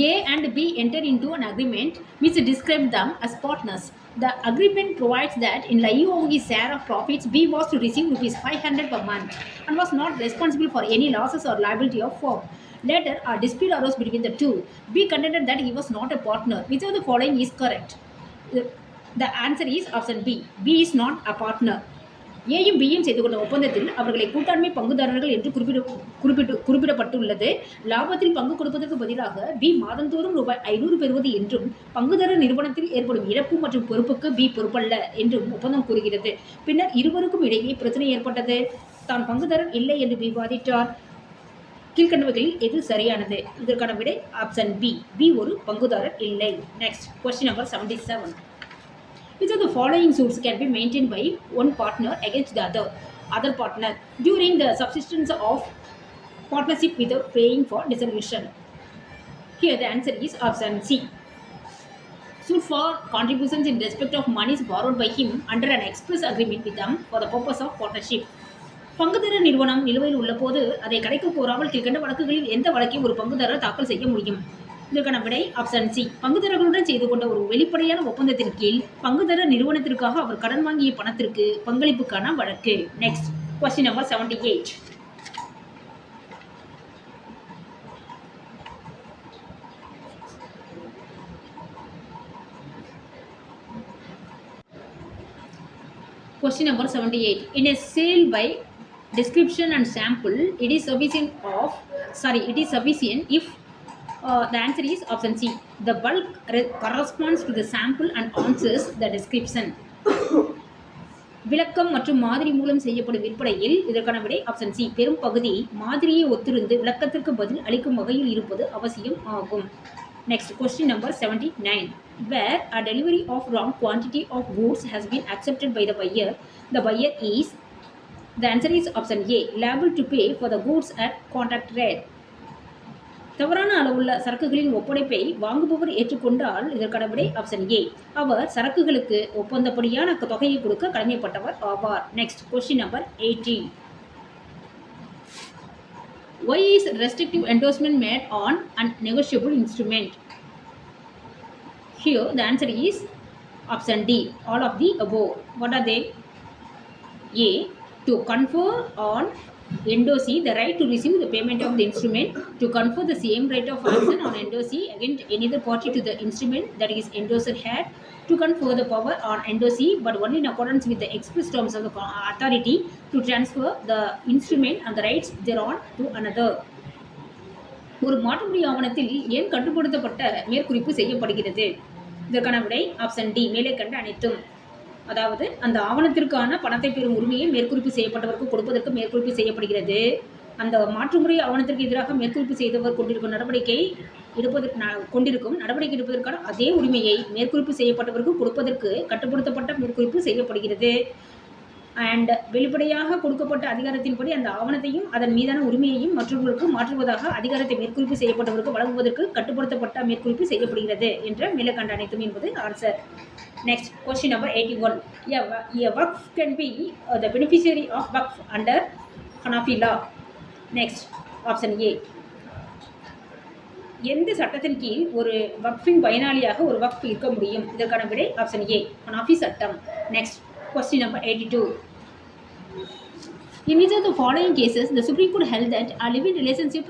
A and B enter into an agreement which describes them as partners. The agreement provides that in lieu of his share of profits, B was to receive ₹500 per month and was not responsible for any losses or liability of firm. Later, a dispute arose between the two. B contended that he was not a partner. Which of the following is correct? The answer is option B. B is not a partner. ஏயும் பியும் செய்து கொண்ட ஒப்பந்தத்தில் அவர்களை கூட்டாண்மை பங்குதாரர்கள் என்று குறிப்பிடப்பட்டுள்ளது. லாபத்தில் பங்கு கொடுப்பதற்கு பதிலாக பி மாதந்தோறும் ரூபாய் 500 பெறுவது என்றும் பங்குதாரர் நிறுவனத்தில் ஏற்படும் இழப்பு மற்றும் பொறுப்புக்கு பி பொறுப்பல்ல என்றும் ஒப்பந்தம் கூறுகிறது. பின்னர் இருவருக்கும் இடையே பிரச்சனை ஏற்பட்டது. தான் பங்குதாரர் இல்லை என்று பி வாதிட்டார். கீழ்கண்டவைகளில் எது சரியானது? இதற்கான விடை ஆப்ஷன் பி. பி ஒரு பங்குதாரர் இல்லை. Next question number 77. Which of the following suits can be maintained by one partner against the other partner during the subsistence of partnership without paying for dissolution? Here the answer is option C. Suit for contributions in respect of monies borrowed by him under an express agreement with them for the purpose of partnership. பங்குதாரர் நிறுவனம் நிலுவையில் உள்ள போது அதை கடைக்கு கோராமல் கீழ்கண்ட வழக்குகளில் எந்த வழக்கையும் ஒரு பங்குதாரர் தாக்கல் செய்ய முடியும்? இதற்கான விடை ஆப்ஷன் சி. பங்குதாரர்களுடன் செய்து கொண்ட ஒரு வெளிப்படையான ஒப்பந்தத்தின் கீழ் பங்குதாரர் நிறுவனத்திற்காக அவர் கடன் வாங்கிய பணத்திற்கு பங்களிப்புக்கான வழக்கு. Next question number 78. Question number 78. In a sale by description and sample, it is sufficient if the answer is option C. The bulk corresponds to the sample and answers the description. விளக்கம் மற்றும் மாதிரி மூலம் செய்யப்படும் விற்பனையில் இதற்கான விடை option C. பெரும் பகுதி மாதிரியை ஒத்திருந்து விளக்கத்திற்கு பதில் அளிக்கும் வகையில் இருப்பது அவசியம் ஆகும். Next question number 79. Where a delivery of wrong quantity of goods has been accepted by the buyer is, the answer is option A. Liable to pay for the goods at contract rate. தவறான அளவுள்ள சரக்குகளின் ஒப்படைப்பை வாங்குபவர் ஏற்றுக்கொண்டால் இதற்கான விடை option A. அவர் சரக்குகளுக்கு ஒப்பந்தப்படியான தொகையை கொடுக்க கடமைப்பட்டவர் ஆவார். Next question number 80. Why is restrictive endorsement made on unnegotiable instrument? Here the answer is option D. All of the above. What are they? A. To confer on endorsee the right to receive the payment of the instrument, to confer the same right of action on endorsee against any other party to the instrument that is endorser had, to confer the power on endorsee but only in accordance with the express terms of the authority to transfer the instrument and the rights thereon to another. ஒரு மாற்றுமுறை ஆவணத்தில் ஏன் கட்டுப்படுத்தப்பட்ட மேற்குறிப்பு செய்யப்படுகிறது? இதற்கான விடை option D. மேலே கண்ட அனைத்தும். அதாவது அந்த ஆவணத்திற்கான பணத்தை பெறும் உரிமையை மேற்குறிப்பு செய்யப்பட்டவருக்கு கொடுப்பதற்கு மேற்குறிப்பு செய்யப்படுகிறது. அந்த மாற்றுமுறை ஆவணத்திற்கு எதிராக மேற்குறிப்பு செய்தவர் நடவடிக்கை எடுப்பதற்கான அதே உரிமையை மேற்குறிப்பு செய்யப்பட்டவருக்கு கொடுப்பதற்கு கட்டுப்படுத்தப்பட்ட மேற்குறிப்பு செய்யப்படுகிறது. அண்ட் வெளிப்படையாக கொடுக்கப்பட்ட அதிகாரத்தின்படி அந்த ஆவணத்தையும் அதன் மீதான உரிமையையும் மற்றவர்களுக்கு மாற்றுவதாக அதிகாரத்தை மேற்குறிப்பு செய்யப்பட்டவருக்கு வழங்குவதற்கு கட்டுப்படுத்தப்பட்ட மேற்குறிப்பு செய்யப்படுகிறது என்ற மேலே கண்ட அனைத்தும் என்பது answer. Next question number 81. A waqf can be the beneficiary of waqf under Hanafi law. Next option A. எந்த சட்டத்தின் கீழ் ஒரு வக்ஃபின் பயனாளியாக ஒரு வக்ஃப் இருக்க முடியும்? இதற்கான விடை ஆப்ஷன் ஏ. ஹனாஃபி சட்டம். Next question number 82. In each of the following cases, the Supreme Court held that a living relationship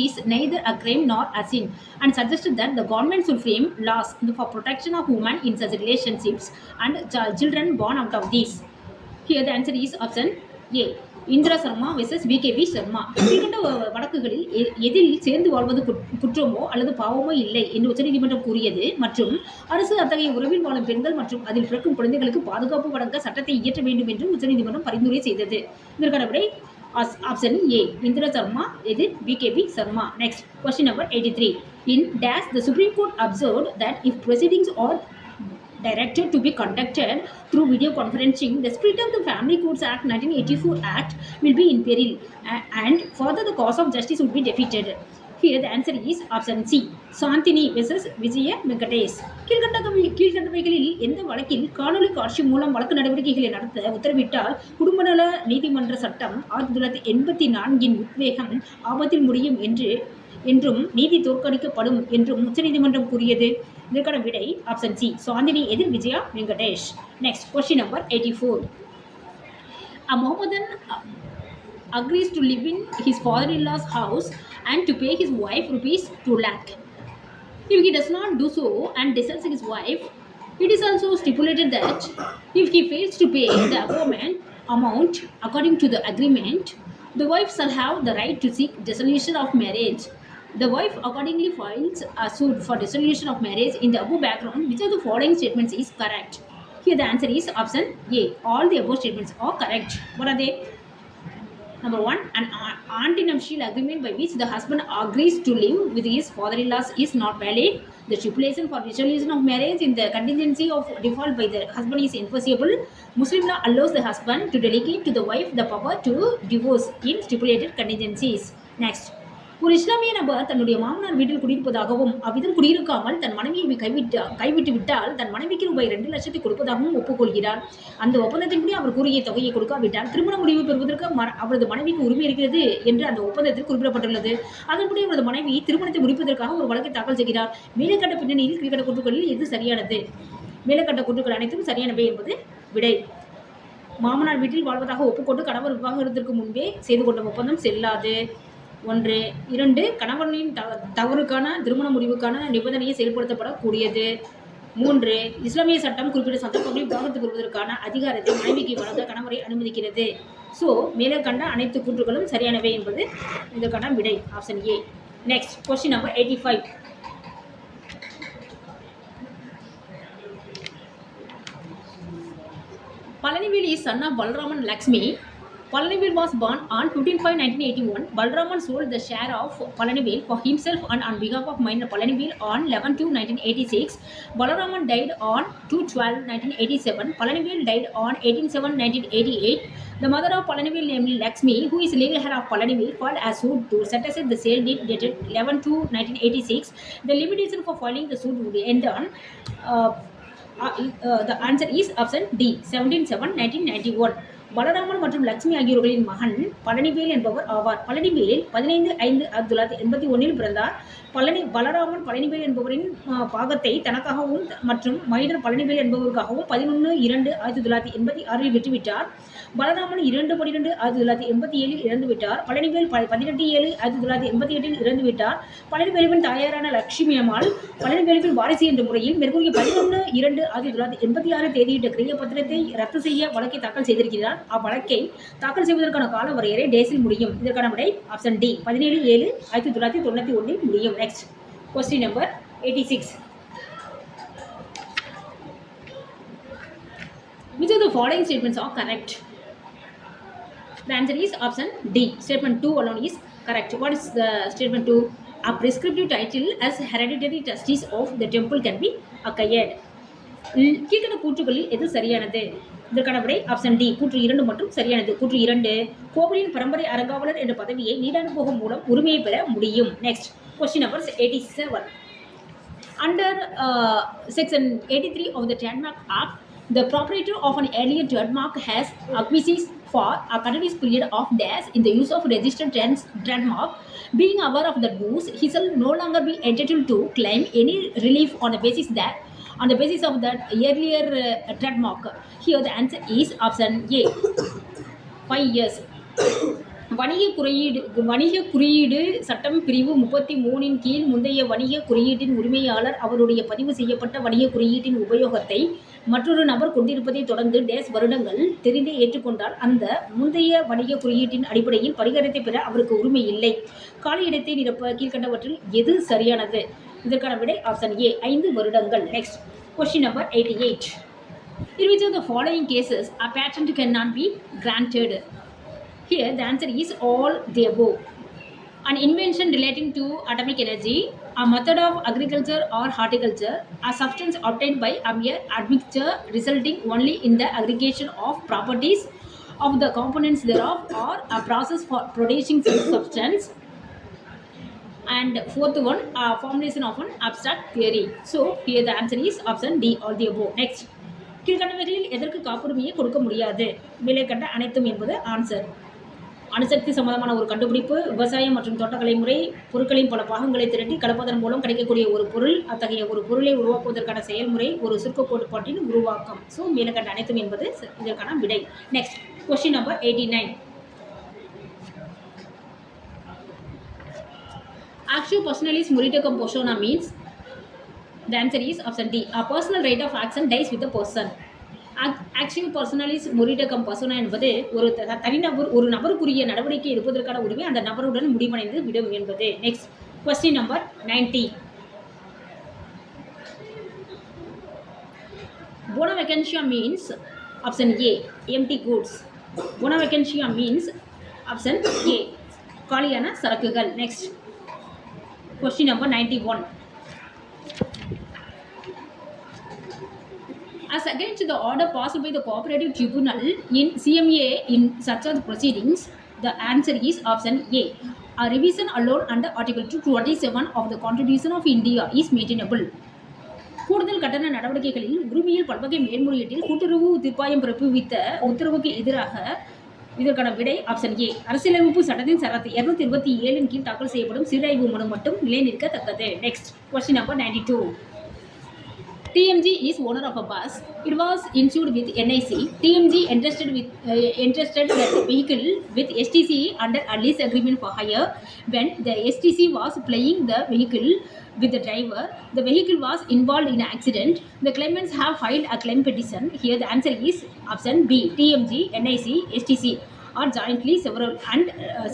is neither a crime nor a sin and suggested that the government should frame laws for protection of women in such relationships and children born out of these. Here the answer is option A. Indira Sharma versus pKb Sharma. கீழ்கண்ட வழக்குகளில் எதில் சேர்ந்து வாழ்வது குற்றமோ அல்லது பாவமோ இல்லை என்று உச்சநீதிமன்றம் கூறியது மற்றும் அரசு அத்தகைய உறவில் வாழும் பெண்கள் மற்றும் அதில் பிறக்கும் குழந்தைகளுக்கு பாதுகாப்பு வழங்க சட்டத்தை இயற்ற வேண்டும் என்று உச்சநீதிமன்றம் பரிந்துரை செய்தது. இதற்கான விடை ஆப்ஷன் ஏ. இந்திரா சர்மா எதிர் pKb Sharma. Next question number 83. In dash the Supreme Court observed that if proceedings are directed to be conducted through video conferencing, the spirit of the Family Courts Act 1984 Act will be in peril and further the cause of justice would be defeated. Here the answer is option C. Santini versus Vijaya Venkatesh. கீழ்கண்டவைகளில் எந்த வழக்கில் காணொலி காட்சி மூலம் வழக்கு நடவடிக்கைகளை நடத்த உத்தரவிட்டால் குடும்பநல நீதிமன்ற சட்டம் 1984 உத்வேகம் ஆபத்தில் முடியும் என்றும் நீதி தோற்கடிக்கப்படும் என்றும் உச்சநீதிமன்றம் கூறியது? இதற்கான விடை ஆப்ஷன் சி. சாந்தினி எதிர் Vijaya Venkatesh. Next question number 84. A Mohammedan agrees to live in his father-in-law's house and to pay his wife rupees 2 lakh. If he does not do so and deserts his wife, it is also stipulated that if he fails to pay the amount according to the agreement, the wife shall have the right to seek dissolution of marriage. The wife accordingly files a suit for dissolution of marriage in the above background. Which of the following statements is correct? Here the answer is option A. All the above statements are correct. What are they? Number one, an antenuptial agreement by which the husband agrees to live with his father-in-law is not valid. The stipulation for dissolution of marriage in the contingency of default by the husband is enforceable. Muslim law allows the husband to delegate to the wife the power to divorce in stipulated contingencies. Next, ஒரு இஸ்லாமிய நபர் தன்னுடைய மாமனார் வீட்டில் குடியிருப்பதாகவும் அவ்விதம் குடியிருக்காமல் தன் மனைவியை கைவிட்டு விட்டால் தன் மனைவிக்கு ரூபாய் 2 லட்சத்தை கொடுப்பதாகவும் ஒப்புக்கொள்கிறார். அந்த ஒப்பந்தத்தின்படி அவர் கூறிய தொகையை கொடுக்காவிட்டால் திருமண முடிவு பெறுவதற்கு அவரது மனைவிக்கு உரிமை இருக்கிறது என்று அந்த ஒப்பந்தத்தில் குறிப்பிடப்பட்டுள்ளது. அதன்படி அவரது மனைவி திருமணத்தை முடிப்பதற்காக ஒரு வழக்கை தாக்கல் செய்கிறார். மேலே கண்ட பின்னணியில் கீழ்கண்ட கூற்றுகளில் எது சரியானது? மேலே கண்ட கூற்றுகள் அனைத்தும் சரியானவை என்பது விடை. மாமனார் வீட்டில் வாழ்வதாக ஒப்புக்கொண்டு கணவர் விவாகரத்திற்கு முன்பே செய்து கொண்ட ஒப்பந்தம் செல்லாது. 1. 2. கணவனின் தவறுக்கான திருமண முடிவுக்கான நிபந்தனையை செயல்படுத்தப்படக்கூடியது. 3. இஸ்லாமிய சட்டம் குறிப்பிட்ட சந்தர்ப்பங்களில் விவாகரத்து பெறுவதற்கான அதிகாரத்தை மனைவிக்கு வழங்க கணவரை அனுமதிக்கிறது. ஸோ மேலே கண்ட அனைத்து கூற்றுகளும் சரியானவை என்பது இதற்கான விடை. Option A. Next question number 85. Palanivel is son of Balaraman Lakshmi. Palanivel was born on 15/5/1981. Balaraman sold the share of Palanivel for himself and on behalf of minor Palanivel on 11/2/1986. Balaraman died on 2/12/1987. Palanivel died on 18/7/1988. The mother of Palanivel, named Lakshmi, who is legal heir of Palanivel, filed a suit to set aside the sale deed dated 11/2/1986. The limitation for filing the suit would end on the answer is option D, 17/7/1991. Balaraman மற்றும் லட்சுமி ஆகியோர்களின் மகன் பழனிவேல் என்பவர் ஆவார். பழனிவேல் 15/5/1981 பிறந்தார். பலராமன் பழனிவேல் என்பவரின் பாகத்தை தனக்காகவும் மற்றும் minor Palanivel என்பவருக்காகவும் 11/2/1986 விட்டுவிட்டார். Balaraman 2/12/1987 இறந்துவிட்டார். Palanivel 18/7/1988 இறந்துவிட்டார். பழனிவேலுவின் தாயாரான Lakshmi அம்மாள் பழனிவேலுவின் வாரிசு என்ற முறையில் மேற்கூறிய 11/2/1986 தேதியிட்ட கிரிய பத்திரத்தை ரத்து செய்ய வழக்கை தாக்கல் செய்திருக்கிறார். அவ்வழக்கை தாக்கல் செய்வதற்கான கால வரையறை டேஸில் முடியும். இதற்கான விடை ஆப்ஷன் டி, 17/7/1991 முடியும். Next question number 86. Which of the following statements are correct? The answer is option D. Statement 2 alone is correct. What is the statement 2? A prescriptive title as hereditary trustees of the temple can be acquired. கீழ்கண்ட கூற்றுகளில் எது சரியானது? இதற்கான விடை option D, கூற்று 2 மற்றும் சரியானது. கூற்று 2, கோவிலின் பரம்பரை அறங்காவலர் என்ற பதவியை நீடானுபவம் மூலம் உரிமையை பெற முடியும். Next question number 87. Under section 83 of the Trademark Act, the proprietor of an earlier trademark has acquiesced for a continuous period of days in the use of registered trademark. Being aware of that news, he shall no longer be entitled to claim any relief on the basis of that earlier trademark. Here the answer is option A, 5 years. வணிக குறியீடு சட்டம் பிரிவு 33 கீழ் முந்தைய வணிக குறியீட்டின் உரிமையாளர் அவருடைய பதிவு செய்யப்பட்ட வணிக குறியீட்டின் உபயோகத்தை மற்றொரு நபர் கொண்டிருப்பதை தொடர்ந்து டேஸ் வருடங்கள் தெரிந்தே ஏற்றுக்கொண்டால் அந்த முந்தைய வணிக குறியீட்டின் அடிப்படையில் பரிகாரத்தை பெற அவருக்கு உரிமை இல்லை. காலி இடத்தை நிரப்ப கீழ்கண்டவற்றில் எது சரியானது? இதற்கான விடை ஆப்ஷன் ஏ, 5 வருடங்கள். Next question number 88. In which of the following cases a patent cannot be granted? Here the answer is all the above. An invention relating to atomic energy, a method of agriculture or horticulture, a substance obtained by a mere admixture resulting only in the aggregation of properties of the components thereof, or a process for producing such substance. And fourth one, a formulation of an abstract theory. So here the answer is option D, all the above. Next, கீழ்கண்டவைகளில் எதற்கு காப்புரிமையை கொடுக்க முடியாது? மேலே கண்ட அனைத்தும் என்பது answer. அணுசக்தி சம்பந்தமான ஒரு கண்டுபிடிப்பு, விவசாயம் மற்றும் தோட்டக்கலை முறை, பொருட்களின் பல பாகங்களை திரட்டி கலப்பதன் மூலம் கிடைக்கக்கூடிய ஒரு பொருள், அத்தகைய ஒரு பொருளை உருவாக்குவதற்கான செயல்முறை, ஒரு சுருக்க கோட்பாட்டின் உருவாக்கம். ஸோ மேலே கண்ட அனைத்தும் என்பது இதற்கான விடை. Next question number 89. Actio personalis morita cum persona means? The answer is option D, a personal right of action dies with the person. Action பர்சனலிஸ் மொரிட கம் பர்சனா என்பது ஒரு தனிநபர் ஒரு நபருக்குரிய நடவடிக்கை எடுப்பதற்கான உரிமை அந்த நபருடன் முடிவடைந்து விடும் என்பது. Next question number 90. Bona vacantia means option A empty goods. Bona vacantia means option A காலியான சரக்குகள். Next question number 91. As against the order passed by the cooperative tribunal in CMA in such as proceedings, the answer is option A. A revision alone under Article 227 of the Constitution of India is maintainable. கூடுதல் கட்டண நடவடிக்கைகளில் உரிமையில் பல்வகை மேல்முறையீட்டில் கூட்டுறவு தீர்ப்பாயம் பிறப்பித்த உத்தரவுக்கு எதிராக இதற்கான விடை ஆப்ஷன் ஏ. அரசியலமைப்பு சட்டத்தின் சரத்து 227 கீழ் தாக்கல் செய்யப்படும் சீராய்வு மனு மட்டும் நிலைநிற்கத்தக்கது. Next question number 92. TMG is owner of a bus. It was insured with NIC. TMG entrusted that vehicle with STC under a lease agreement for hire. When the STC was plying the vehicle with the driver, the vehicle was involved in an accident. The claimants have filed a claim petition. Here the answer is option B. TMG, NIC, STC are jointly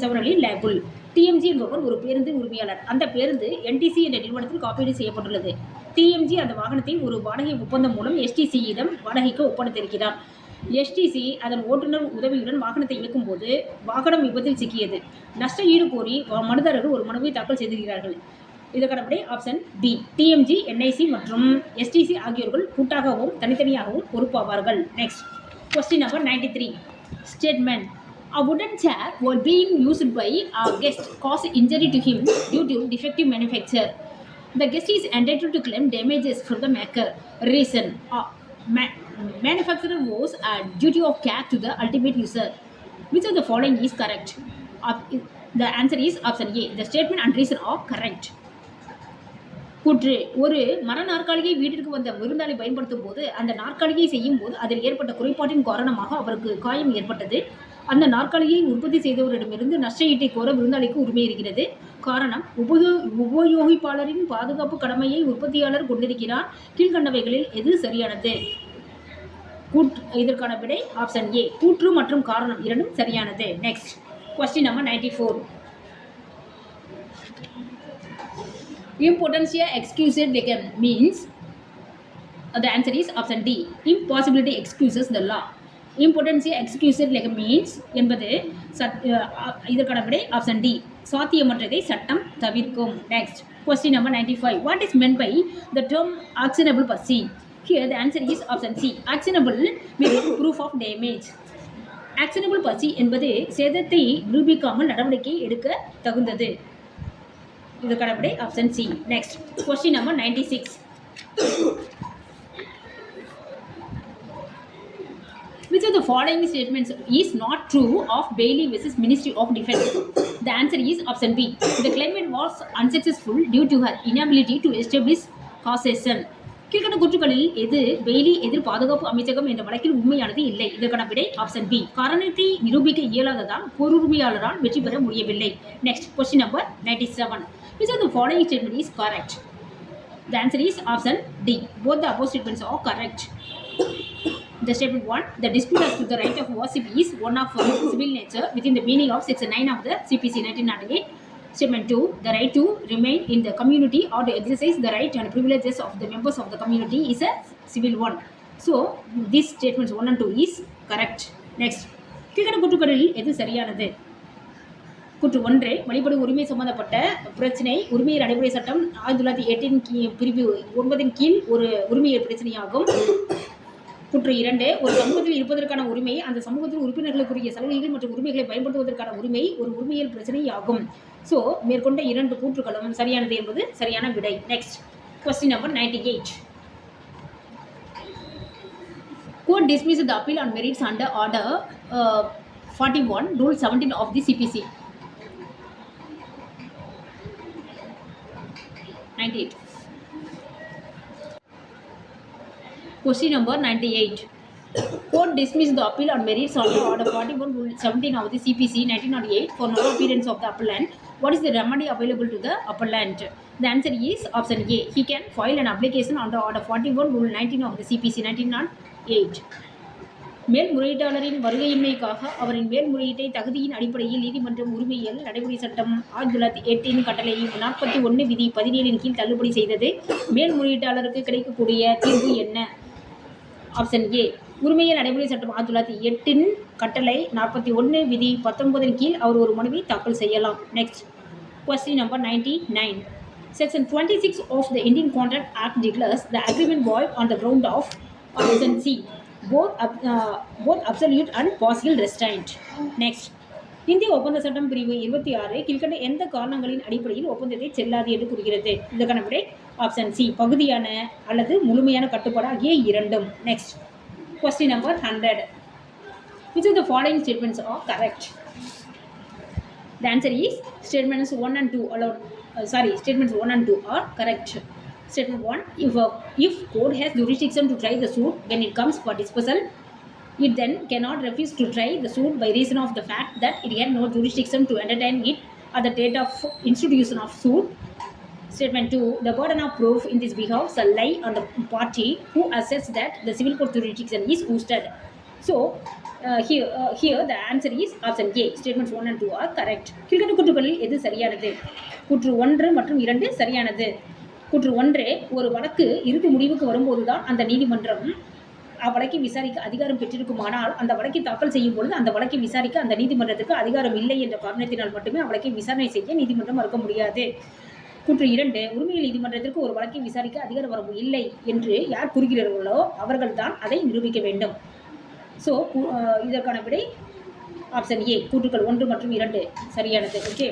severally liable. TMG என்பவர் ஒரு பேருந்து உரிமையாளர். அந்த பேருந்து NTC என்ற நிறுவனத்தில் காப்பீடு செய்யப்பட்டுள்ளது. TMG அந்த வாகனத்தை ஒரு வாடகை ஒப்பந்தம் மூலம் STCயிடம் வாடகைக்கு ஒப்படைத்திருக்கிறார். STC அதன் ஓட்டுநர் உதவியுடன் வாகனத்தை இயக்கும் போது வாகனம் விபத்தில் சிக்கியது. நஷ்ட ஈடு கோரி மனுதாரர்கள் ஒரு மனுவை தாக்கல் செய்திருக்கிறார்கள். இதற்கான விடை ஆப்ஷன் பி. TMG, NIC மற்றும் STC ஆகியோர்கள் கூட்டாகவும் தனித்தனியாகவும் பொறுப்பாவார்கள். Next question number 93. Statement. A wooden chair while being used by a guest caused injury to him due to defective manufacture. The guest is entitled to claim damages from the maker. Reason. Manufacturer owes a duty of care to the ultimate user. Which of the following is correct? The answer is option A. The statement and reason are correct. கூற்று. ஒரு மர நாற்காலியை வீட்டிற்கு வந்த விருந்தாளி பயன்படுத்தும் போது அந்த நாற்காலியை செய்யும் போது அதில் ஏற்பட்ட குறைபாட்டின் காரணமாக அவருக்கு காயம் ஏற்பட்டது. அந்த நாற்காலியை உற்பத்தி செய்தவரிடமிருந்து நஷ்ட ஈட்டை கோர விருந்தாளிக்கு உரிமை இருக்கிறது. காரணம், உபயோகிப்பாளரின் பாதுகாப்பு கடமையை உற்பத்தியாளர் கொண்டிருக்கிறார். கீழ்கண்டவைகளில் எது சரியானது? இதற்கான விடை ஆப்ஷன் ஏ. கூற்று மற்றும் காரணம் இரண்டும் சரியானது. Next question number 94. Impotentia excused legem means the answer is option D. Impossibility excuses the law. Impotentia excused legem means என்பது இதற்கான விடை ஆப்ஷன் டி. சாத்தியமற்றதை சட்டம் தவிர்க்கும். Next question number 95. What is meant by the term actionable per se? Here the answer is option C. Actionable means proof of damage. Actionable per se என்பது சேதத்தை நிரூபிக்காமல் நடவடிக்கை எடுக்க தகுந்தது. இதற்கான விடை option C. Next question number 96. Which of the following statements is not true of Bailey versus Ministry of Defence? The answer is option B. The claimant was unsuccessful due to her inability to establish causation. கீழ்கண்ட கூற்றுகளில் எது Bailey எதிர் பாதுகாப்பு அமைச்சகம் என்ற வழக்கில் உண்மையானது இல்லை? இதற்கான விடை ஆப்ஷன் பி. காரணத்தை நிரூபிக்க இயலாததால் பொருளுரிமையாளரால் வெற்றி பெற முடியவில்லை. Next question number 97. Which of the following statement is correct? The answer is option D. Both the above statements are correct. The statement 1. The dispute as to the right of worship is one of civil nature within the meaning of section 9 of the CPC 1998. Statement 2. The right to remain in the community or to exercise the right and privileges of the members of the community is a civil one. So, these statements 1 and 2 is correct. Next. கீழ்கண்ட கூற்றுகளில் எது சரியானது? கூற்று 1. வழிபடு உரிமை சம்பந்தப்பட்ட பிரச்சனை உரிமையர் நடைமுறை சட்டம் 1908 பிரிவு 9 கீழ் ஒரு உரிமையர் பிரச்சனையாகும். கூற்று 2. ஒரு சமூகத்தில் இருப்பதற்கான உரிமை அந்த சமூகத்தில் உறுப்பினர்களுக்குரிய சலுகைகள் மற்றும் உரிமைகளை பயன்படுத்துவதற்கான உரிமை ஒரு உரிமையல் பிரச்சனையாகும். ஸோ மேற்கொண்ட 2 கூற்றுகளும் சரியானது என்பது சரியான விடை. Next question number 98. Court dismissed the appeal on merits under order 41 rule 17 of the CPC. 98. Question number 98. Court dismissed the appeal on merits under order 41 rule 17 of the CPC 1908 for no appearance of the appellant. What is the remedy available to the appellant? The answer is option A. He can file an application under order 41 rule 19 of the CPC 1908. மேல்முறையீட்டாளரின் வருகையின்மைக்காக அவரின் மேல்முறையீட்டை தகுதியின் அடிப்படையில் நீதிமன்றம் உரிமையியல் நடைமுறை சட்டம் 1908 கட்டளை 41 விதி 17 கீழ் தள்ளுபடி செய்தது. மேல்முறையீட்டாளருக்கு கிடைக்கக்கூடிய தீர்வு என்ன? ஆப்ஷன் ஏ, உரிமையியல் நடைமுறை சட்டம் 1908 கட்டளை 41 விதி 19 கீழ் அவர் ஒரு மனுவை தாக்கல் செய்யலாம். Next question number 99. Section 26 of the Indian Contract Act declares the agreement void on the ground of option C, both absolute and partial restraint. Next, இந்திய ஒப்பந்த சட்டம் பிரிவு 26 கீழ்கண்ட எந்த காரணங்களின் அடிப்படையில் ஒப்பந்தத்தை செல்லாது என்று கூறுகிறது? இதற்கான விடை ஆப்ஷன் சி, பகுதியான அல்லது முழுமையான கட்டுப்பாடு ஆகிய இரண்டும். Next question number 100. Which of the following statements are correct? The answer is statements 1 and 2 allowed. Statements 1 and 2 are correct. Statement 1, if court has jurisdiction to try the suit when it comes for disposal, it then cannot refuse to try the suit by reason of the fact that it had no jurisdiction to entertain it at the date of institution of suit. Statement 2, the burden of proof in this behalf shall lie on the party who asserts that the civil court jurisdiction is ousted. So here the answer is option A. Statements 1 and 2 are correct. கீழ்கண்ட கூற்றுகளில் எது சரியானது? கூற்று 1 மற்றும் 2 சரியானது. கூற்று 1, ஒரு வழக்கு இறுதி முடிவுக்கு வரும்போதுதான் அந்த நீதிமன்றம் அவ்வழக்கை விசாரிக்க அதிகாரம் பெற்றிருக்குமானால் அந்த வழக்கை தாக்கல் செய்யும் பொழுது அந்த வழக்கை விசாரிக்க அந்த நீதிமன்றத்துக்கு அதிகாரம் இல்லை என்ற காரணத்தினால் மட்டுமே அவ்வழக்கை விசாரணை செய்ய நீதிமன்றம் மறுக்க முடியாது. கூற்று 2, உரிமையியல் நீதிமன்றத்திற்கு ஒரு வழக்கை விசாரிக்க அதிகார வரம்பு இல்லை என்று யார் கூறுகிறார்களோ அவர்கள்தான் அதை நிரூபிக்க வேண்டும். ஸோ இதற்கான விடை ஆப்ஷன் ஏ, கூற்றுக்கள் 1 மற்றும் 2 சரியானது. ஓகே.